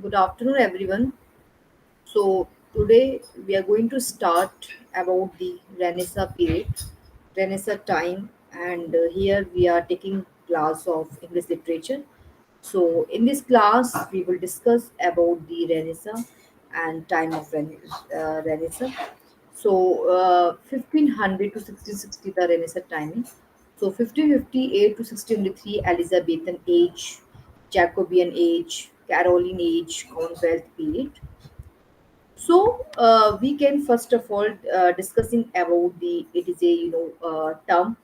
Good afternoon, everyone. So today we are going to start about the Renaissance period, Renaissance time, and here we are taking class of English literature. So in this class we will discuss about the Renaissance and time of Renaissance. So 1500 to 1660 the Renaissance timing. So 1558 to 1603 Elizabethan age, Jacobean age, Caroline age, Commonwealth period. So we can first of all discussing about the it is a term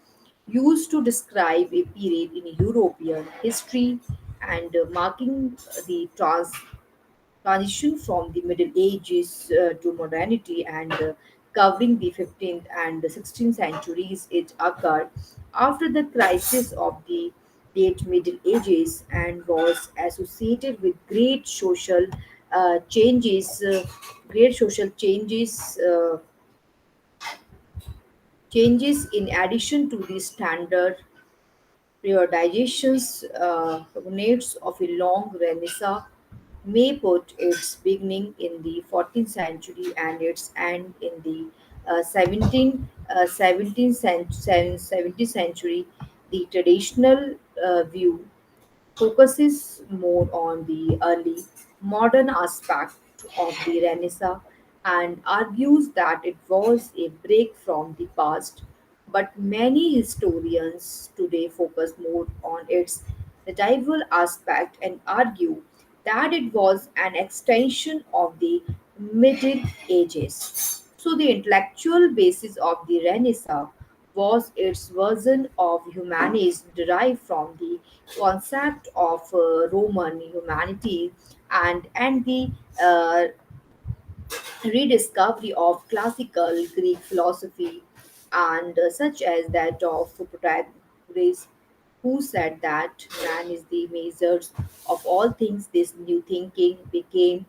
used to describe a period in European history and marking the transition from the Middle Ages to modernity and covering the 15th and the 16th centuries. It occurred after the crisis of the late Middle Ages and was associated with great social changes in addition to the standard periodizations. Cognates of a long renaissance may put its beginning in the 14th century and its end in the 17th century. The traditional view focuses more on the early modern aspect of the Renaissance and argues that it was a break from the past, but many historians today focus more on its medieval aspect and argue that it was an extension of the Middle Ages. So, the intellectual basis of the Renaissance was its version of humanism derived from the concept of Roman humanity and the uh, rediscovery of classical Greek philosophy and such as that of Protagoras, who said that man is the measure of all things. This new thinking became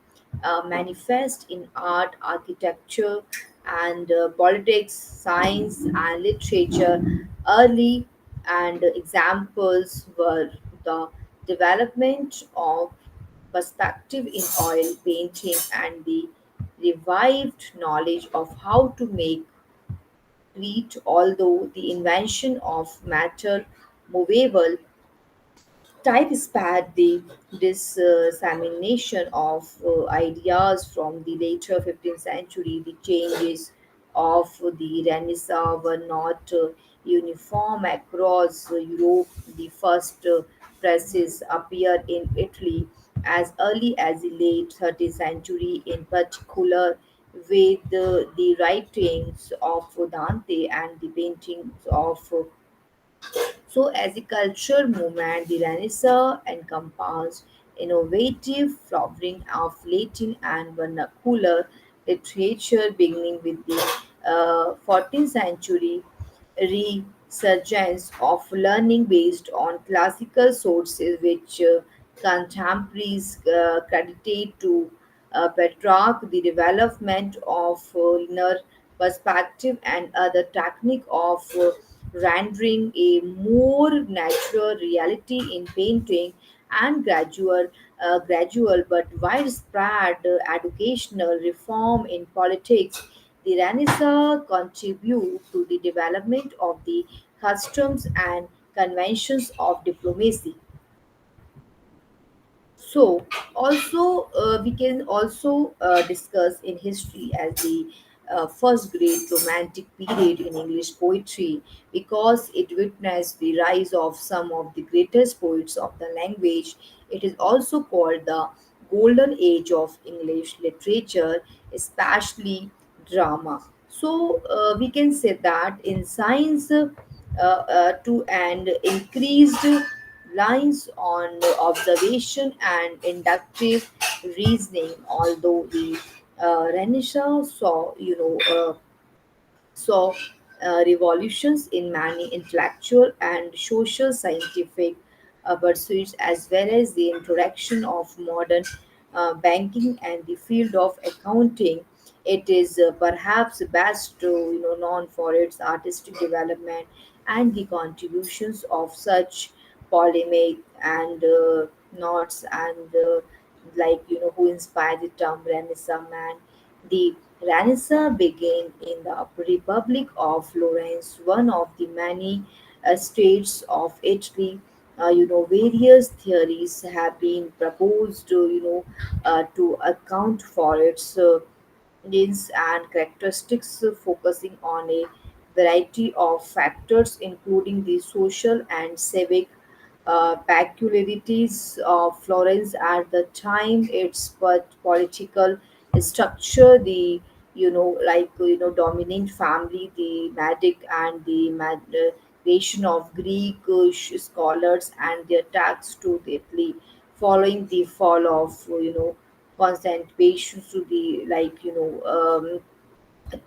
manifest in art, architecture, and politics, science, and literature. Early and examples were the development of perspective in oil painting and the revived knowledge of how to make wheat, although the invention of matter movable type spared the dissemination of ideas from the later 15th century. The changes of the Renaissance were not uniform across Europe. The first presses appeared in Italy as early as the late 13th century, in particular with the writings of Dante and the paintings of so, as a culture movement, the Renaissance encompassed innovative flowering of Latin and vernacular literature, beginning with the 14th century resurgence of learning based on classical sources, which contemporaries credited to Petrarch. The development of linear perspective and other technique of rendering a more natural reality in painting and gradual but widespread educational reform in politics. The Renaissance contributed to the development of the customs and conventions of diplomacy. So, also we can also discuss in history as the first great romantic period in English poetry because it witnessed the rise of some of the greatest poets of the language. It is also called the golden age of English literature, especially drama. So, we can say that in science, to and increased lines on observation and inductive reasoning. Although the Renaissance saw revolutions in many intellectual and social scientific pursuits, as well as the introduction of modern banking and the field of accounting. It is perhaps best known for its artistic development and the contributions of such polemic and knots and who inspired the term Renaissance man. The Renaissance began in the Republic of Florence, one of the many states of Italy. Various theories have been proposed, to account for its genes and characteristics, focusing on a variety of factors, including the social and civic peculiarities of Florence at the time, its political structure, the dominant family, the Medic and the migration of Greek scholars and their attacks to Italy following the fall of Constantinople to the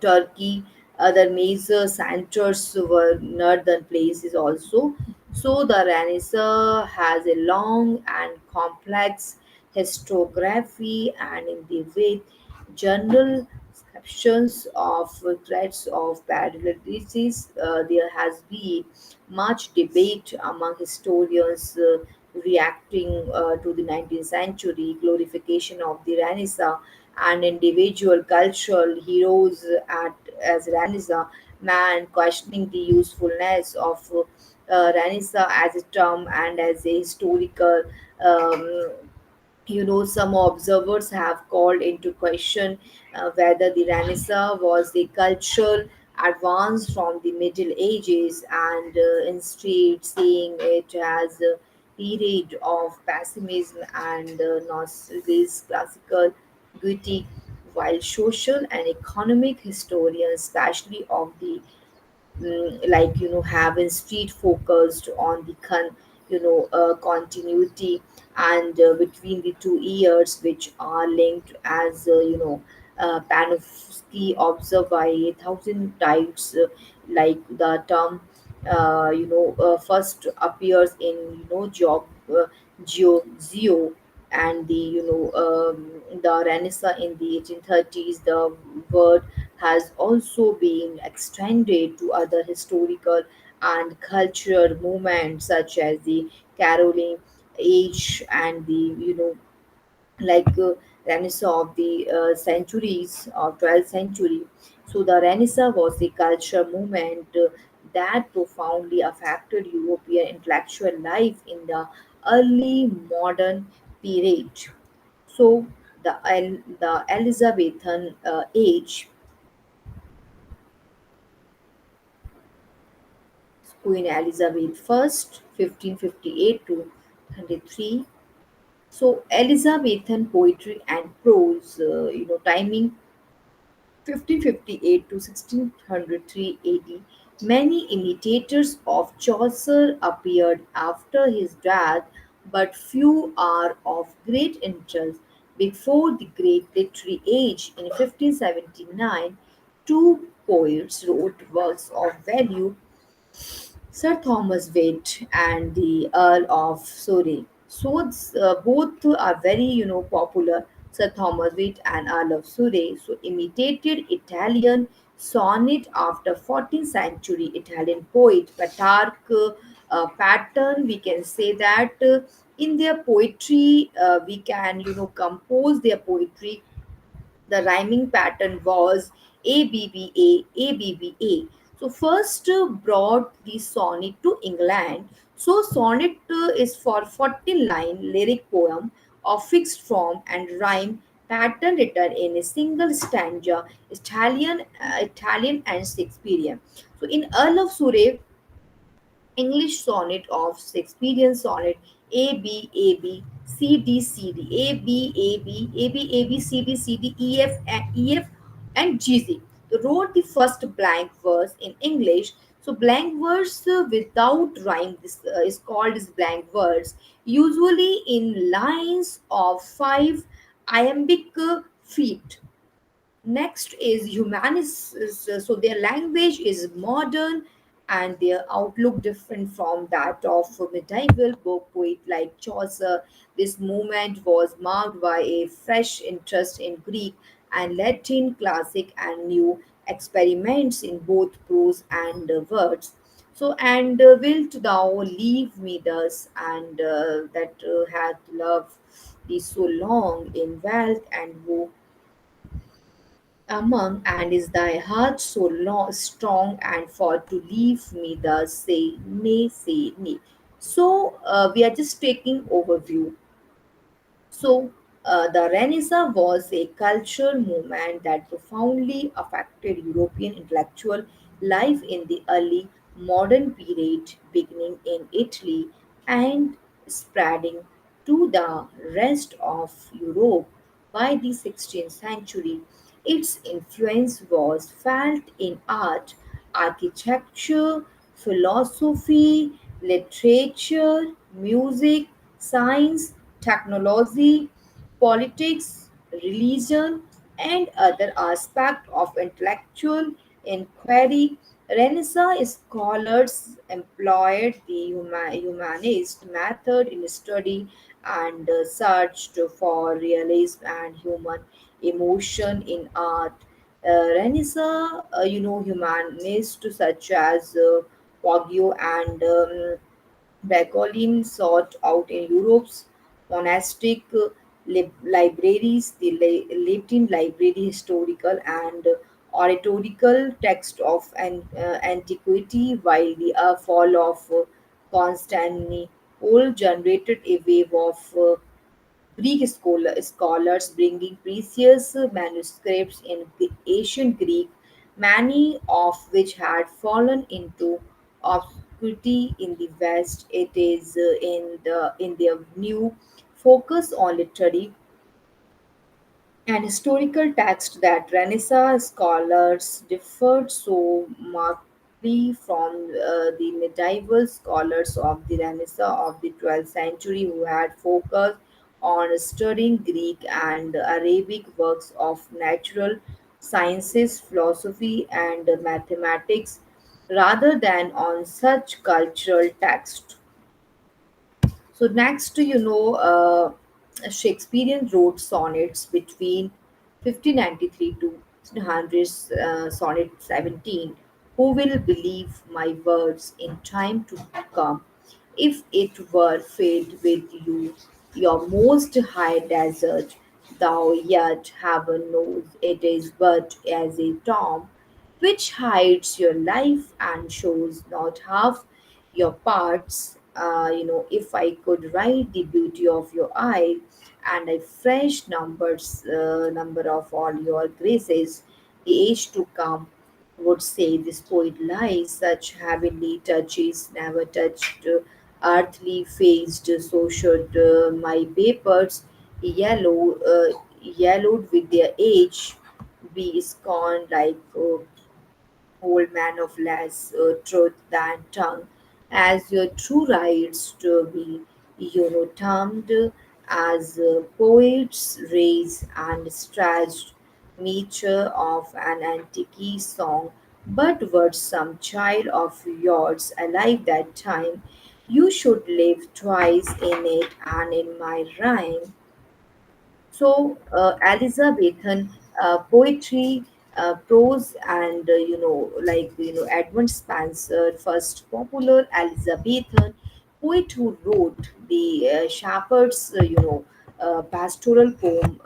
Turkey. Other major centers were northern places also. So the Renaissance has a long and complex historiography, and in the way general descriptions of threats of parallelities, there has been much debate among historians reacting to the 19th century glorification of the Renaissance and individual cultural heroes at as Renaissance man, questioning the usefulness of Renaissance as a term and as a historical. Um, some observers have called into question whether the Renaissance was a cultural advance from the Middle Ages, and instead seeing it as a period of pessimism and nostalgic classical beauty, while social and economic historians, especially of the having street focused on the continuity and between the 2 years, which are linked as Panofsky observed by a thousand tides, like the term first appears in Geo and the Renaissance in the 1830s. The word has also been extended to other historical and cultural movements such as the Caroline Age and the Renaissance of the centuries of 12th century. So the Renaissance was a cultural movement that profoundly affected European intellectual life in the early modern period. So the Elizabethan age, Queen Elizabeth I, 1558 to 23. So Elizabethan poetry and prose, timing 1558 to 1603 AD. Many imitators of Chaucer appeared after his death, but few are of great interest. Before the Great Literary Age in 1579, two poets wrote works of value, Sir Thomas Wade and the Earl of Surrey. So both are very popular. Sir Thomas Wade and Earl of Surrey so imitated Italian sonnet after 14th century Italian poet Petrarch pattern. We can say that in their poetry we can compose their poetry. The rhyming pattern was ABBA. So first brought the sonnet to England. So sonnet is for 14 line lyric poem of fixed form and rhyme pattern written in a single stanza, Italian and Shakespearean. So in Earl of Surrey, English sonnet of Shakespearean sonnet A B A B C D C D A B A B A B A B C D C D E F and G Z. So wrote the first blank verse in English. So blank verse without rhyme, this is called as blank verse. Usually in lines of five iambic feet. Next is humanists, so their language is modern and their outlook different from that of medieval book poet like Chaucer. This movement was marked by a fresh interest in Greek and Latin classic and new experiments in both prose and words. So, and wilt thou leave me thus, and that hath love thee so long in wealth and woe among, and is thy heart so long, strong and for to leave me thus, say nay. So, we are just taking overview. So, the Renaissance was a cultural movement that profoundly affected European intellectual life in the early modern period, beginning in Italy and spreading to the rest of Europe by the 16th century. Its influence was felt in art, architecture, philosophy, literature, music, science, technology, politics, religion, and other aspects of intellectual inquiry. Renaissance scholars employed the humanist method in study and searched for realism and human emotion in art. Renaissance, humanists such as Poggio and Bacolin sought out in Europe's monastic libraries, the Latin library, historical and oratorical text of antiquity, while the fall of Constantinople generated a wave of scholars bringing precious manuscripts in ancient Greek, many of which had fallen into obscurity in the West. It is in their new focus on literary and historical text that Renaissance scholars differed so markedly from the medieval scholars of the Renaissance of the 12th century who had focused on studying Greek and Arabic works of natural sciences, philosophy, and mathematics rather than on such cultural texts. So next, Shakespeare wrote sonnets between 1593 to 1600, sonnet 17. Who will believe my words in time to come? If it were filled with you, your most high desert, thou yet heaven knows it is but as a tomb which hides your life and shows not half your parts. If I could write the beauty of your eye and a fresh number of all your graces, the age to come would say this poet lies. Such heavenly touches never touched earthly faced. So should my papers yellowed with their age be scorned like old man of less truth than tongue, as your true rights to be, termed as poets raise and stretched meter of an antique song, but were some child of yours alive that time, you should live twice in it and in my rhyme. So, Elizabethan poetry, prose, and Edmund Spenser, first popular Elizabethan poet who wrote the Shepherd's, pastoral poem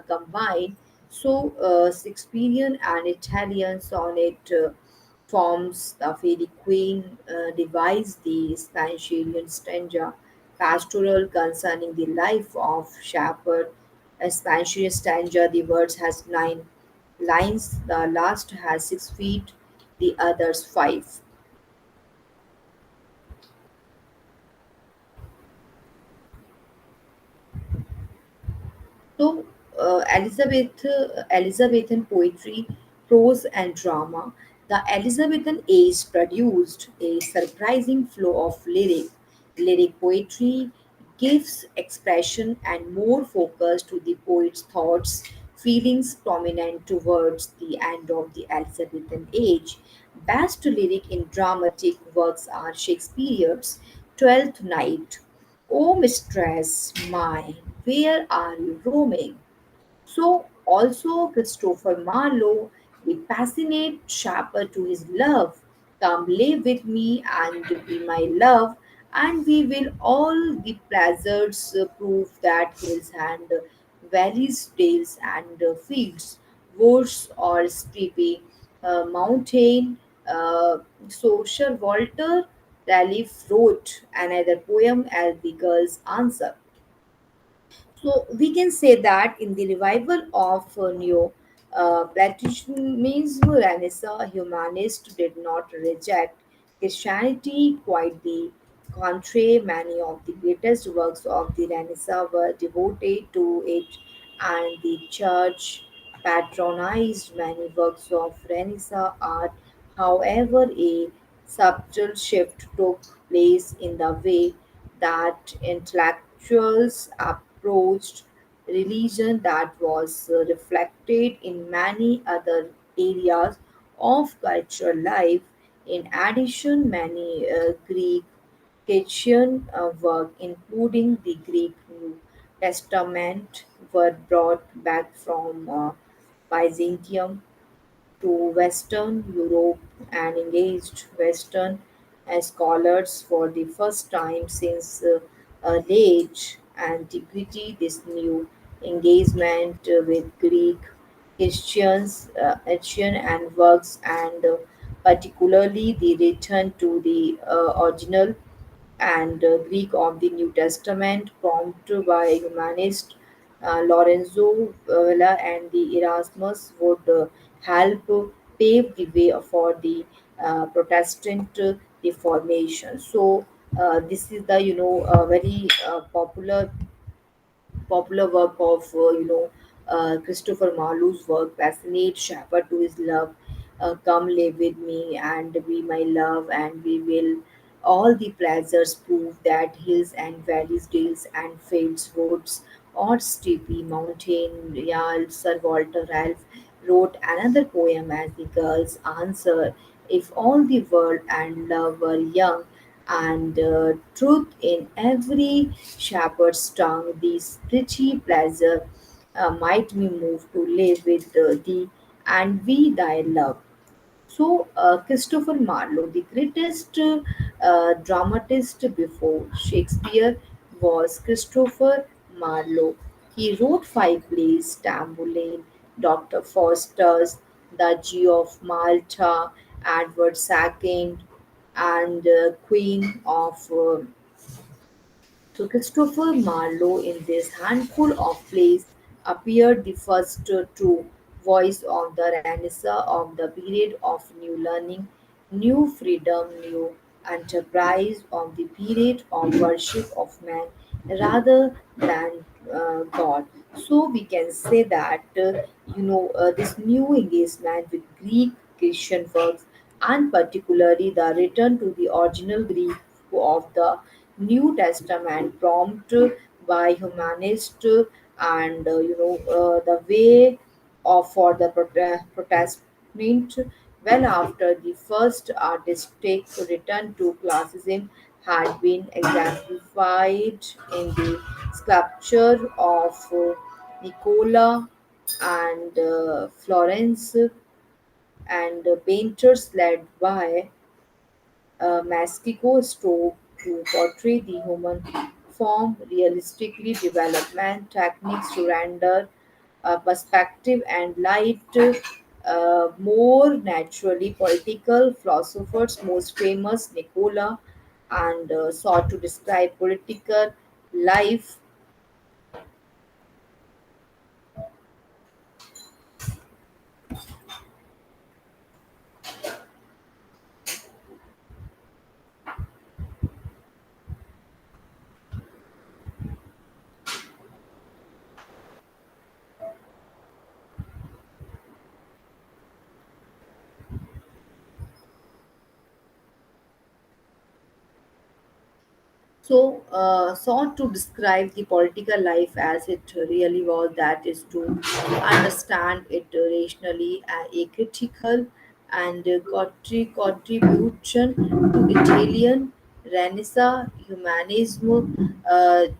combined. So, Shakespearean and Italian sonnet. Forms the Fairy Queen devised the Spanish stanza pastoral concerning the life of shepherd. A Spanish stanza, the verse has 9 lines, the last has 6 feet, the others 5. So, Elizabethan poetry, prose, and drama. The Elizabethan age produced a surprising flow of lyric poetry, gives expression and more focus to the poet's thoughts, feelings prominent towards the end of the Elizabethan age. Best lyric in dramatic works are Shakespeare's Twelfth Night. O mistress mine, where are you roaming? So, also Christopher Marlowe, the passionate shepherd to his love. Come live with me and be my love, and we will all the pleasures prove that hills and valleys, dales and fields, woods or steepy mountain. Uh, Sir Walter Raleigh wrote another poem as the girl's answer. So we can say that in the revival of Platonism, Renaissance humanists did not reject Christianity, quite the contrary. Many of the greatest works of the Renaissance were devoted to it, and the church patronized many works of Renaissance art. However, a subtle shift took place in the way that intellectuals approached religion that was reflected in many other areas of cultural life. In addition, many Greek Christian work, including the Greek New Testament, were brought back from Byzantium to Western Europe and engaged Western scholars for the first time since late antiquity. This new engagement with Greek Christians, ancient and works, and particularly the return to the original and Greek of the New Testament, prompted by humanist Lorenzo Villa and the Erasmus, would help pave the way for the Protestant Reformation. So this is the very popular work of Christopher Marlowe's work, Passionate Shepherd to His Love, Come Live With Me and Be My Love, and we will all the pleasures prove that hills and valleys, dales and fields, woods or steepy mountain. Yeah, Sir Walter Ralph wrote another poem as the girl's answer. If all the world and love were young, and truth in every shepherd's tongue, this pretty pleasure might me move to live with thee and be thy love. So, Christopher Marlowe, the greatest dramatist before Shakespeare, was Christopher Marlowe. He wrote five plays: Tamburlaine, Dr. Faustus, The Jew of Malta, Edward II, and Queen of so Christopher Marlowe in this handful of plays appeared the first true voice of the Renaissance of the period of new learning, new freedom, new enterprise of the period of worship of man rather than God. So we can say that this new engagement with Greek Christian works and particularly the return to the original Greek of the New Testament prompted by humanist and the way of for the Protestant well after the first artistic return to classicism had been exemplified in the sculpture of Nicola and Florence and painters led by Mascico strove to portray the human form realistically, development techniques to render perspective and light more naturally. Political philosophers, most famous Nicola, and sought to describe political life. So, sought to describe the political life as it really was, that is, to understand it rationally, a critical and contribution to Italian Renaissance humanism.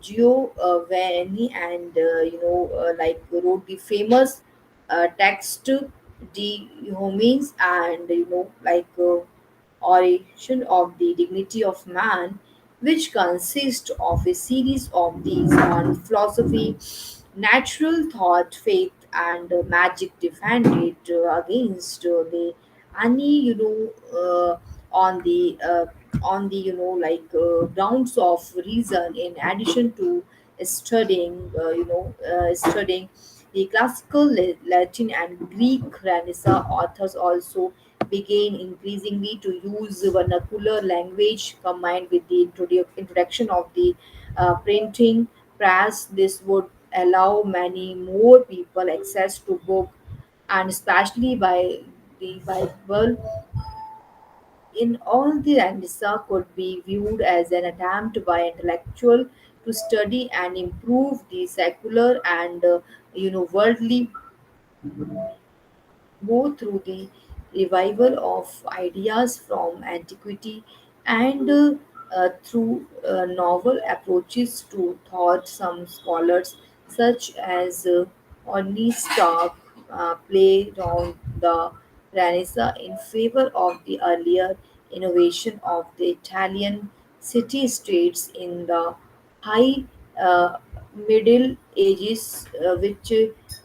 Giovanni and wrote the famous text De Homines and Oration of the Dignity of Man, which consists of a series of these on philosophy, natural thought, faith, and magic, defended against the any on the grounds of reason, in addition to studying the classical Latin and Greek Renaissance authors also began increasingly to use vernacular language combined with the introduction of the printing press. This would allow many more people access to book, and especially by the Bible in all the Renaissance could be viewed as an attempt by intellectual to study and improve the secular and worldly, both through the revival of ideas from antiquity and through novel approaches to thought. Some scholars, such as Orny Stark, played on the Renaissance in favor of the earlier innovation of the Italian city states in the high uh, Middle Ages,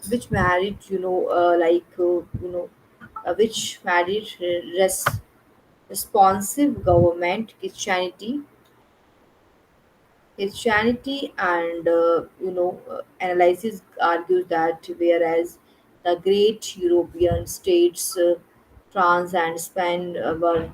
which married which married responsive government, Christianity, and analysis argues that whereas the great European states, France and Spain, were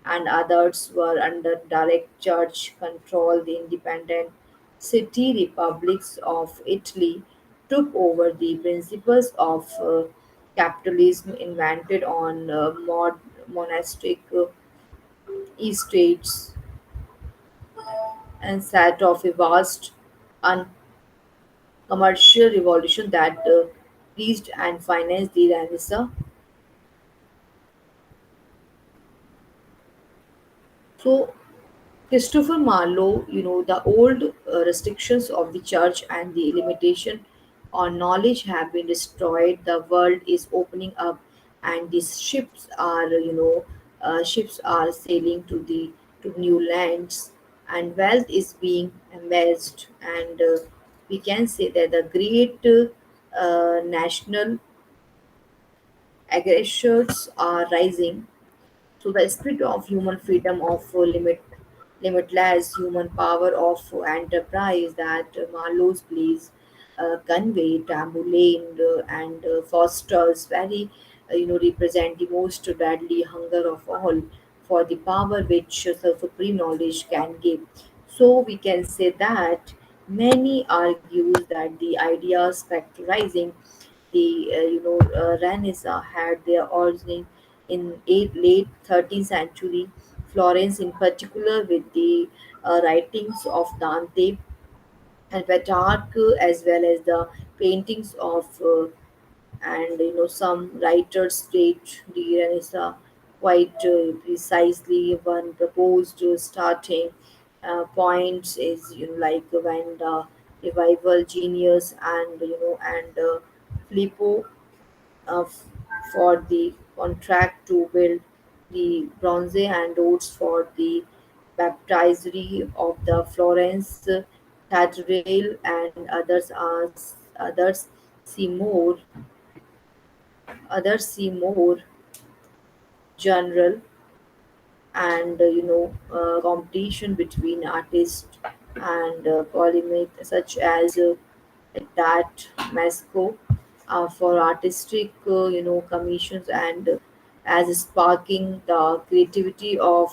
and others were under direct church control, the independent city republics of Italy took over the principles of capitalism invented on monastic estates and set off a vast commercial revolution that pleased and financed the Renaissance. So Christopher Marlowe, the old restrictions of the church and the limitation on knowledge have been destroyed. The world is opening up, and these ships are sailing to new lands, and wealth is being amassed. And we can say that the great national aggressors are rising, so the spirit of human freedom, of limitless human power, of enterprise that Marlowe's plays convey, Tamburlaine and Foster's very, represent the most deadly hunger of all for the power which supreme knowledge can give. So we can say that many argues that the ideas factorizing the Renaissance had their origin in late 13th century Florence, in particular with the writings of Dante and Petrarch, as well as the paintings of and some writers state the Renaissance quite precisely. One proposed starting points is when the revival genius and Filippo uh, f- for the contract to build the bronze and roads for the baptistery of the Florence Cathedral, and others see more others see more general and competition between artists and polymate, such as that Masco for artistic commissions, and as sparking the creativity of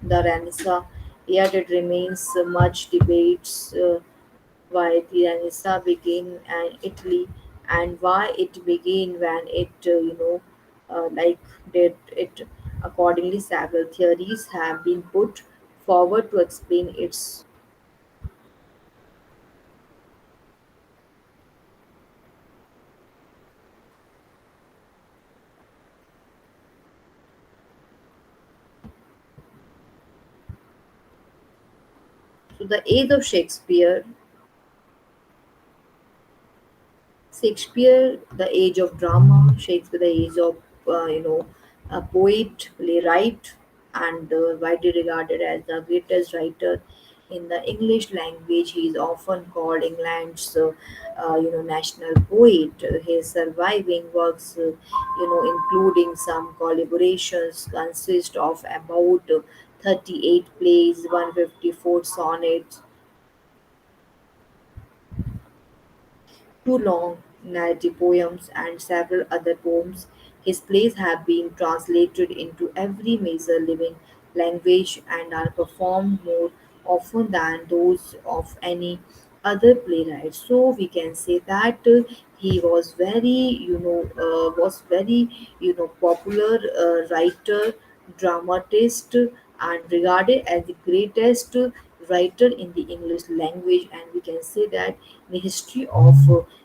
the Renaissance. Yet it remains much debates why the Renaissance began in Italy, and why it began when it did it. Accordingly, several theories have been put forward to explain its. So the age of Shakespeare, the age of drama, Shakespeare, the age of a poet, playwright, and widely regarded as the greatest writer in the English language. He is often called England's, national poet. His surviving works, including some collaborations, consist of about 38 plays, 154 sonnets, two long narrative poems, and several other poems. His plays have been translated into every major living language and are performed more often than those of any other playwright. So we can say that he was very popular writer, dramatist, and regarded as the greatest writer in the English language, and we can say that in the history of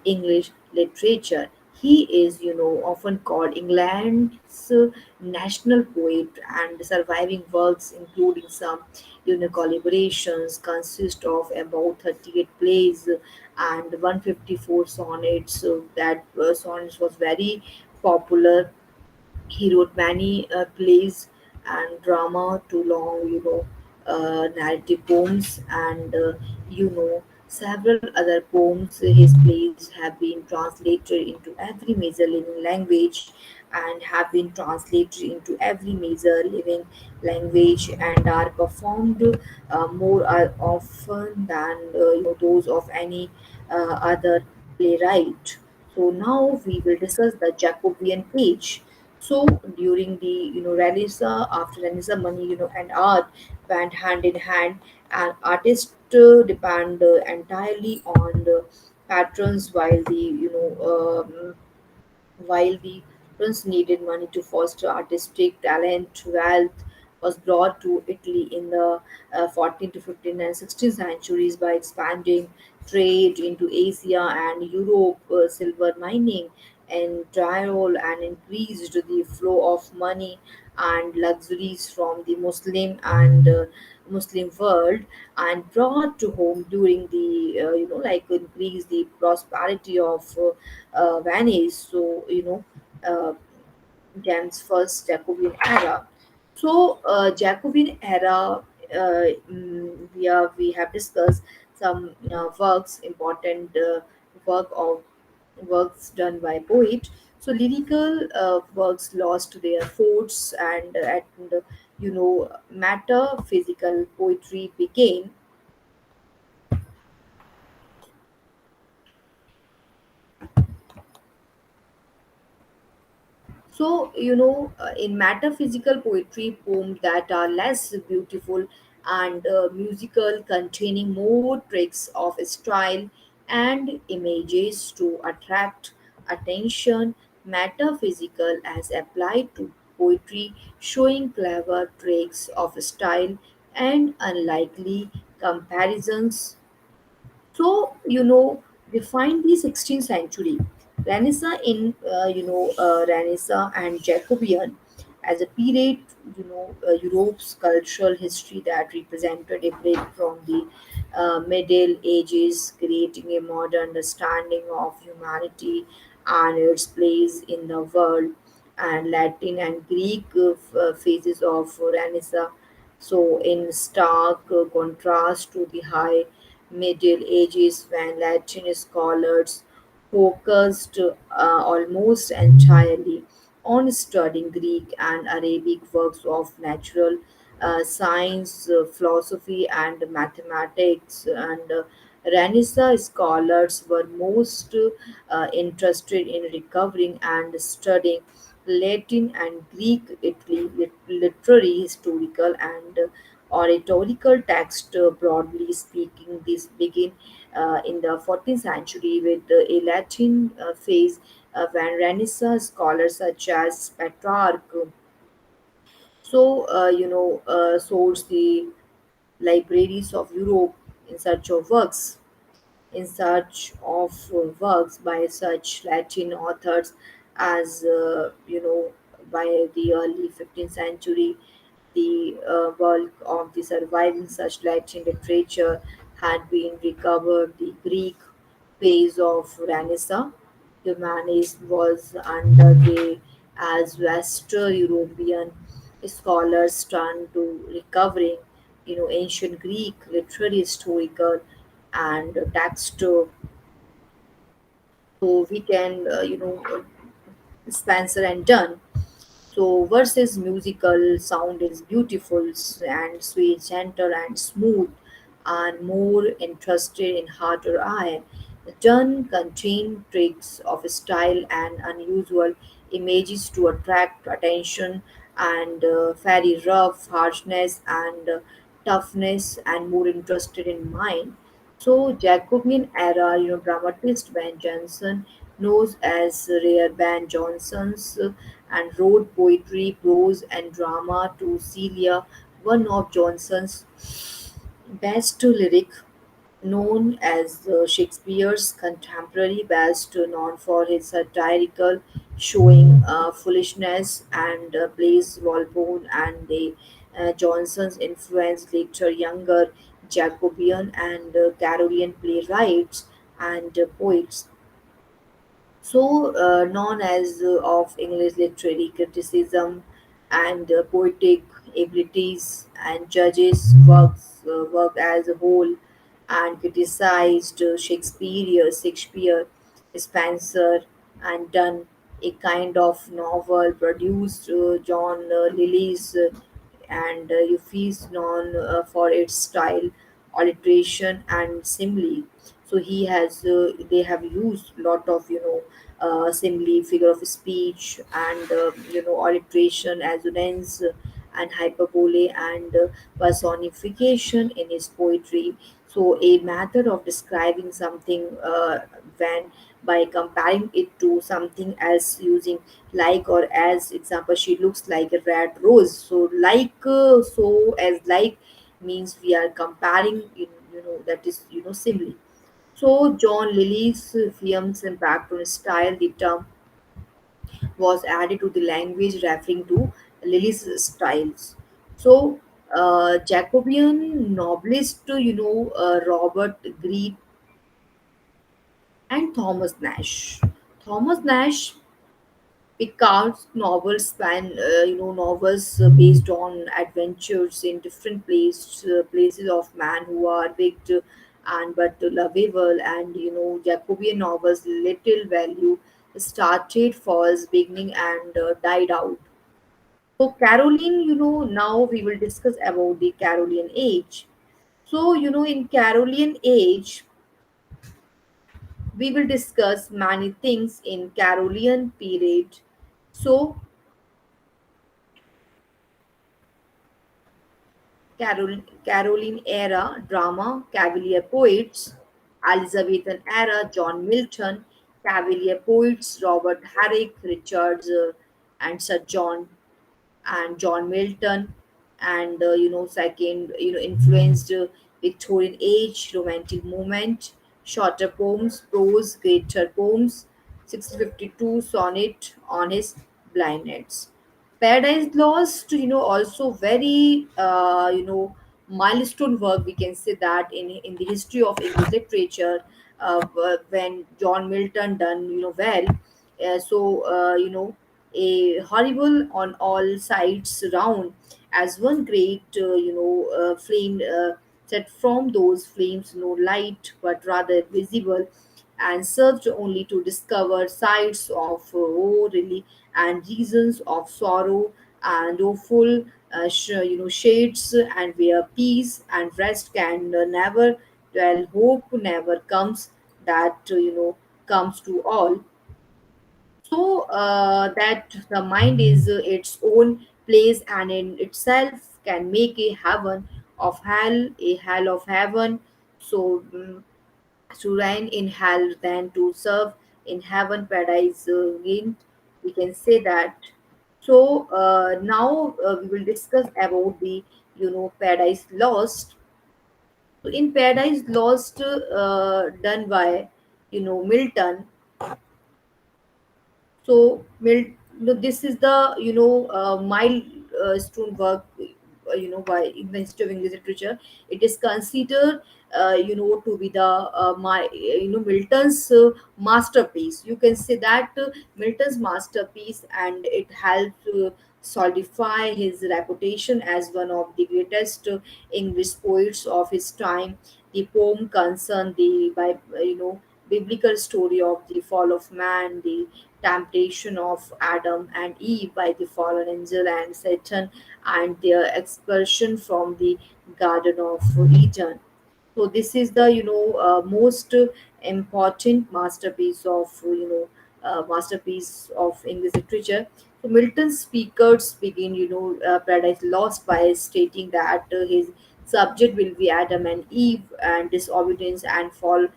English literature. He is, often called England's national poet, and surviving works, including some, collaborations, consist of about 38 plays and 154 sonnets. So that sonnets was very popular. He wrote many plays and drama to long, narrative poems, and several other poems. His plays have been translated into every major living language and have been translated into every major living language and are performed more often than those of any other playwright. So now we will discuss the Jacobean age. So during the Renaissance, after Renaissance, money and art went hand in hand, and artists depend entirely on the patrons, while the prince needed money to foster artistic talent. Wealth was brought to Italy in the 14th to 15th and 16th centuries by expanding trade into Asia and Europe, silver mining and Tyrol, and increased the flow of money and luxuries from the Muslim world, and brought to home during the increase the prosperity of Venice. So uh, Jam's first Jacobean era. So Jacobean era, we have discussed some works, important work of works done by poet. So lyrical works lost their force, and metaphysical poetry began. So, in metaphysical poetry, poems that are less beautiful and musical, containing more tricks of style and images to attract attention, metaphysical as applied to poetry, showing clever tricks of style and unlikely comparisons. So, we find the 16th century Renaissance and Jacobean as a period, Europe's cultural history that represented a break from the Middle Ages, creating a modern understanding of humanity and its place in the world, and Latin and Greek phases of Renaissance. So, in stark contrast to the high Middle Ages, when Latin scholars focused almost entirely on studying Greek and Arabic works of natural science, philosophy, and mathematics, and Renaissance scholars were most interested in recovering and studying Latin and Greek Italy literary, historical, and oratorical text. Broadly speaking, this begin in the 14th century with a Latin phase when Renaissance scholars such as Petrarch sourced the libraries of Europe in search of works by such Latin authors as by the early 15th century, the bulk of the surviving such Latin literature had been recovered. The Greek phase of Renaissance humanism was underway as Western European scholars turn to recovering, ancient Greek literary historical and text, so we can, Spencer and Dunn. So versus musical sound is beautiful and sweet, gentle and smooth, and more interested in heart or eye. Done contain tricks of style and unusual images to attract attention, and very rough harshness and toughness and more interested in mind. So Jacobean era, dramatist Ben Jonson, knows as Rare Ben Johnson's, and wrote poetry, prose, and drama to Celia, one of Johnson's best lyric, known as Shakespeare's contemporary best, known for his satirical showing foolishness and Blaise Walpole and the Johnson's influenced later younger Jacobean and Carolian playwrights and poets, so known as of English literary criticism and poetic abilities, and judges work as a whole and criticized Shakespeare, Spencer, and Donne, a kind of novel produced John Lilly's, and Euphues known for its style, alliteration, and simile. So they have used lot of simile, figure of speech, and alliteration, assonance, and hyperbole and personification in his poetry. So a method of describing something when by comparing it to something else using like or as example, she looks like a red rose. So like, so as like means we are comparing, that is, simile. So John Lilly's film's impact on style, the term was added to the language referring to Lilly's styles. So Jacobean novelist, Robert Greene and Thomas Nash. Thomas Nash Picard's novels span, novels based on adventures in different places of man who are big and but lovable, and Jacobean novels little value started first, beginning and died out. So Caroline, now we will discuss about the Carolean age. So in Carolean age, we will discuss many things in Carolean period. So Caroline era drama, Cavalier poets, Elizabethan era, John Milton, Cavalier poets, Robert Herrick, Richards, and Sir John and John Milton, and second, influenced Victorian age, Romantic movement, shorter poems, prose, greater poems, 652 sonnet on his blindness. Paradise Lost, also very, milestone work. We can say that in the history of English literature, when John Milton done, well. A horrible on all sides round, as one great, flame set from those flames no light but rather visible, and served only to discover sides of woe really, and reasons of sorrow, and awful shades, and where peace and rest can never dwell, hope never comes, that comes to all. So that the mind is its own place, and in itself can make a heaven of hell, a hell of heaven. So to reign in hell than to serve in heaven, paradise gained, we can say that. So now we will discuss about the Paradise Lost. So in Paradise Lost, done by Milton. So, this is the milestone work, by in the history of English literature. It is considered to be the my Milton's masterpiece. You can say that Milton's masterpiece, and it helped solidify his reputation as one of the greatest English poets of his time. The poem concerned the biblical story of the fall of man, the temptation of Adam and Eve by the fallen angel and Satan, and their expulsion from the Garden of Eden. So this is the most important masterpiece of English literature. So Milton's speakers begin Paradise Lost by stating that his subject will be Adam and Eve and disobedience and fall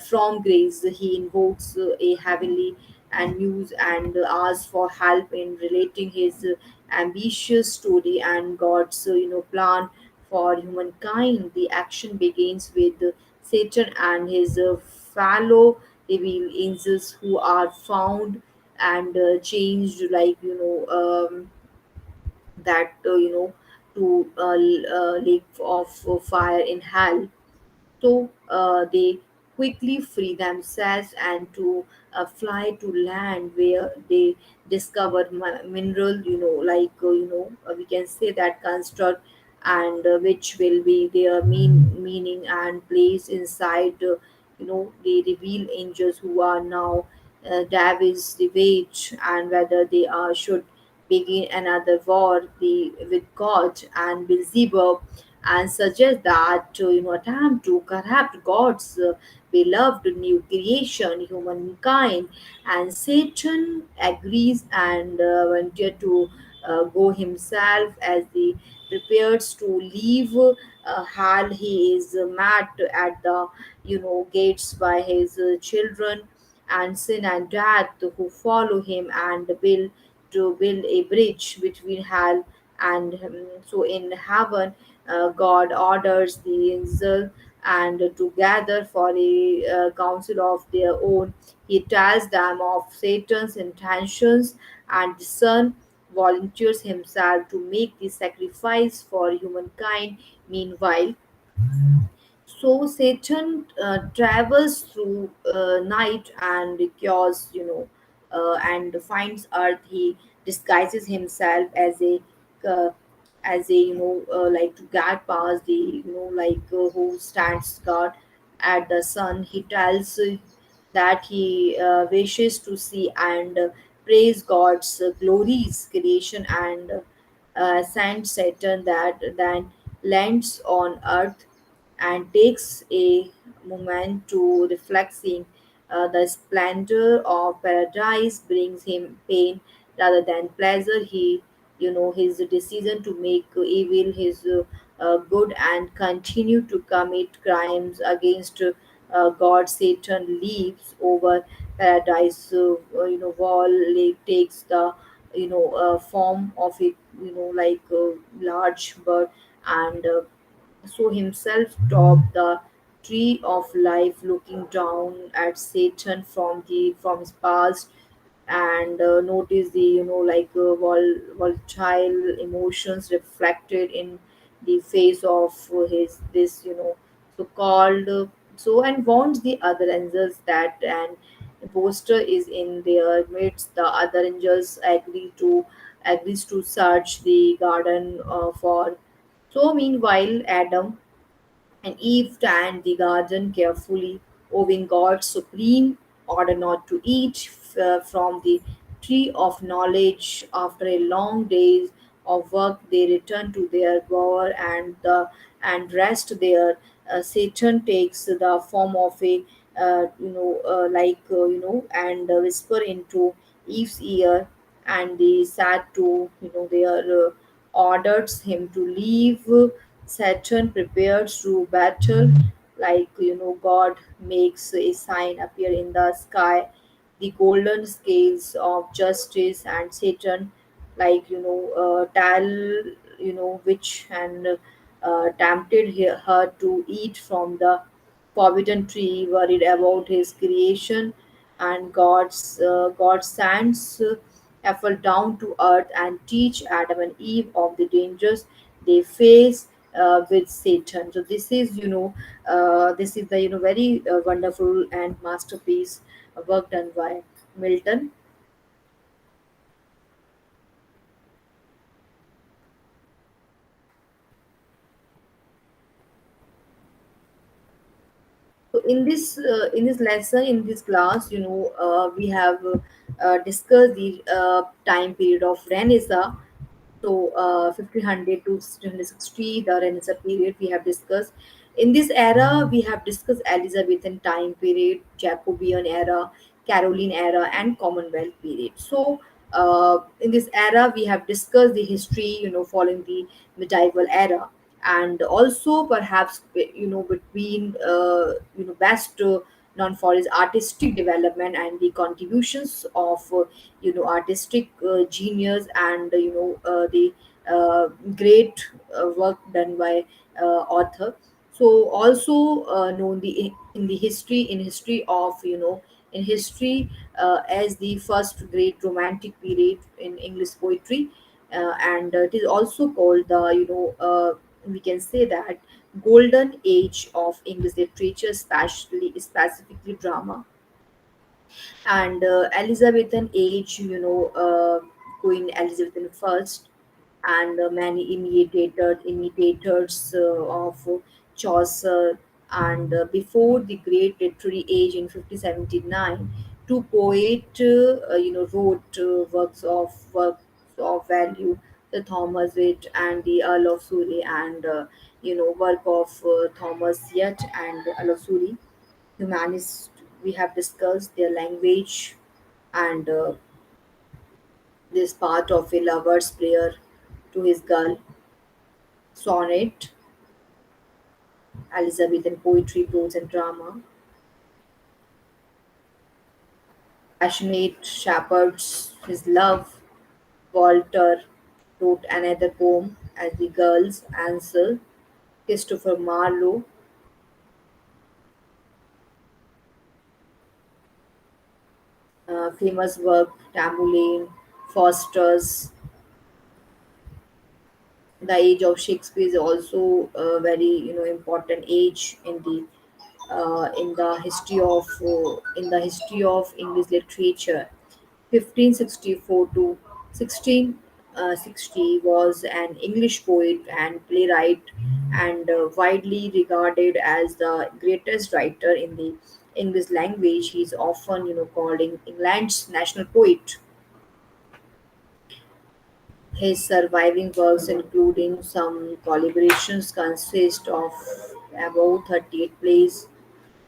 from grace. He invokes a heavenly and muse and asks for help in relating his ambitious story and God's plan for humankind. The action begins with Satan and his fellow evil angels who are found and changed, like that to lake of fire in hell. So they quickly free themselves and to fly to land where they discover mineral, we can say that construct, and which will be their meaning and place inside. They reveal angels who are now David's revenge, and whether they are should begin another war with God and Beelzebub, and suggest that attempt to corrupt God's beloved new creation, humankind, and Satan agrees and wanted to go himself as he prepares to leave hell. He is met at the gates by his children and sin and death who follow him and build a bridge between hell and so in heaven. God orders the angel and to gather for a council of their own. He tells them of Satan's intentions, and the Son volunteers himself to make the sacrifice for humankind. Meanwhile, so Satan travels through night and cures, and finds Earth. He disguises himself uh, as a like to guard past the who stands guard at the sun. He tells that he wishes to see and praise God's glories, creation, and sends Satan that then lands on Earth and takes a moment to reflecting the splendor of paradise brings him pain rather than pleasure. His decision to make evil his good and continue to commit crimes against God. Satan leaps over paradise. Wall lake takes the form of a large bird and so himself topped the tree of life, looking down at Satan from his past, and notice the volatile emotions reflected in the face of his this so called and warns the other angels that an impostor is in their midst. The other angels agrees to search the garden for. So meanwhile, Adam and Eve stand the garden carefully, obeying God's supreme order not to eat from the tree of knowledge. After a long day of work, they return to their bower and rest there. Satan takes the form of a and whisper into Eve's ear, and they said to their orders him to leave. Saturn prepares to battle, God makes a sign appear in the sky, the golden scales of justice, and Saturn, tell which and tempted her to eat from the forbidden tree, worried about his creation, and God sends fell down to earth and teach Adam and Eve of the dangers they face. with Satan. So this is, this is the, very wonderful and masterpiece work done by Milton. So in this lesson, in this class, we have discussed the time period of Renaissance. So 1500 to 1660, the Renaissance period we have discussed. In this era, we have discussed Elizabethan time period, Jacobean era, Caroline era, and Commonwealth period. So in this era, we have discussed the history, following the medieval era, and also perhaps, between best known for his artistic development and the contributions of artistic genius, and the great work done by author. So also known in the history, in history of, in history, as the first great romantic period in English poetry, and it is also called the, we can say that, golden age of English literature, especially specifically drama. And Elizabethan age, Queen Elizabeth first, and many imitators of Chaucer. And before the great literary age in 1579, two poet wrote works of value, the Thomas Wit and the Earl of Surrey, and work of Thomas Yet and Earl of Surrey. Humanists, we have discussed their language, and this part of a lover's prayer to his girl, sonnet, Elizabethan poetry, prose, and drama, passionate shepherds, his love. Walter wrote another poem as the girl's answer. Christopher Marlowe, famous work, Tamburlaine, Foster's. The age of Shakespeare is also a very, important age in the history of English literature. 1564 to 1660 was an English poet and playwright, and widely regarded as the greatest writer in the English language. He is often, called England's national poet. His surviving works, including some collaborations, consist of about 38 plays,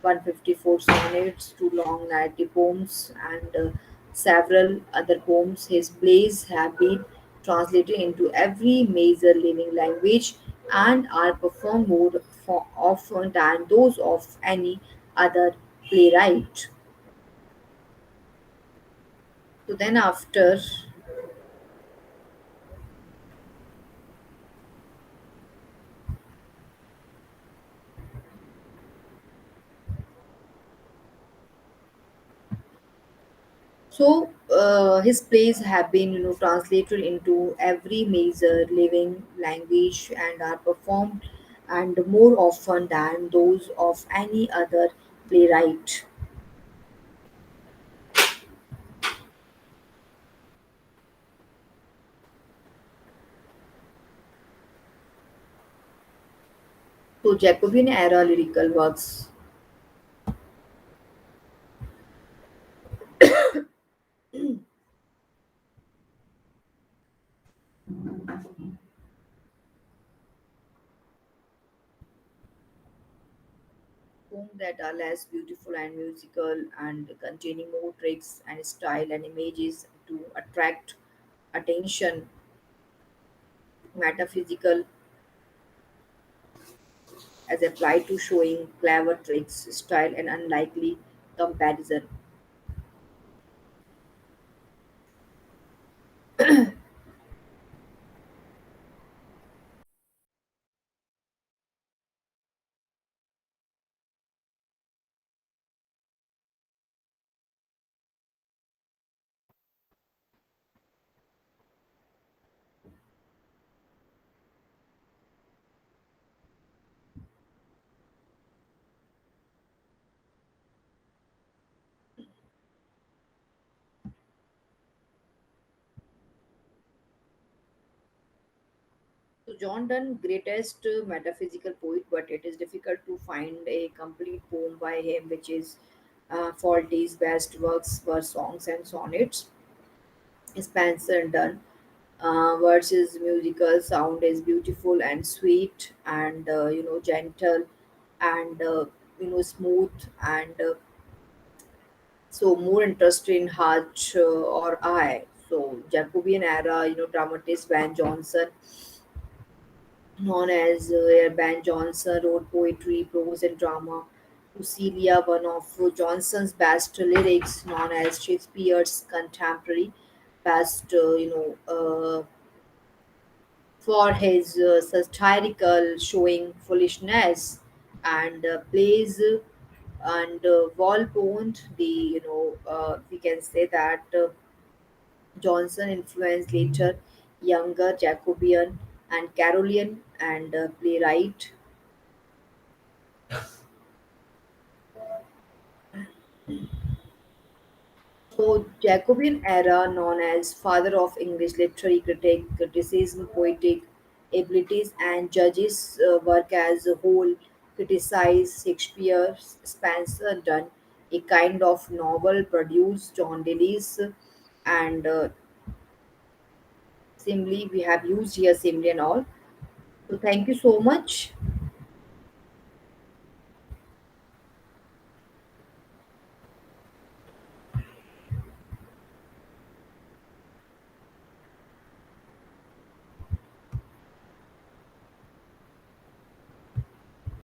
154 sonnets, two long narrative poems, and several other poems. His plays have been translated into every major living language and are performed more often than those of any other playwright. So then, after, his plays have been, translated into every major living language and are performed and more often than those of any other playwright. So Jacobean era lyrical works, poems that are less beautiful and musical and containing more tricks and style and images to attract attention, metaphysical as applied to showing clever tricks, style, and unlikely comparison. John Donne, greatest metaphysical poet, but it is difficult to find a complete poem by him, which is Faulty's best works were songs and sonnets. Spencer Dunn, versus musical sound is beautiful and sweet and gentle and smooth and so more interested in heart or eye. So Jacobean era, dramatist Van Johnson, known as Ben Jonson, wrote poetry, prose, and drama. Lucilia, one of Johnson's best lyrics, known as Shakespeare's contemporary, best, for his satirical showing foolishness and plays and Walpole, the we can say that Johnson influenced later younger Jacobean and Carolean and playwright. So, Jacobean era, known as father of English literary criticism, poetic abilities, and judges' work as a whole, criticized Shakespeare, Spencer Dunn, a kind of novel produced John Dillis, and simile. We have used here simile and all. So, thank you so much.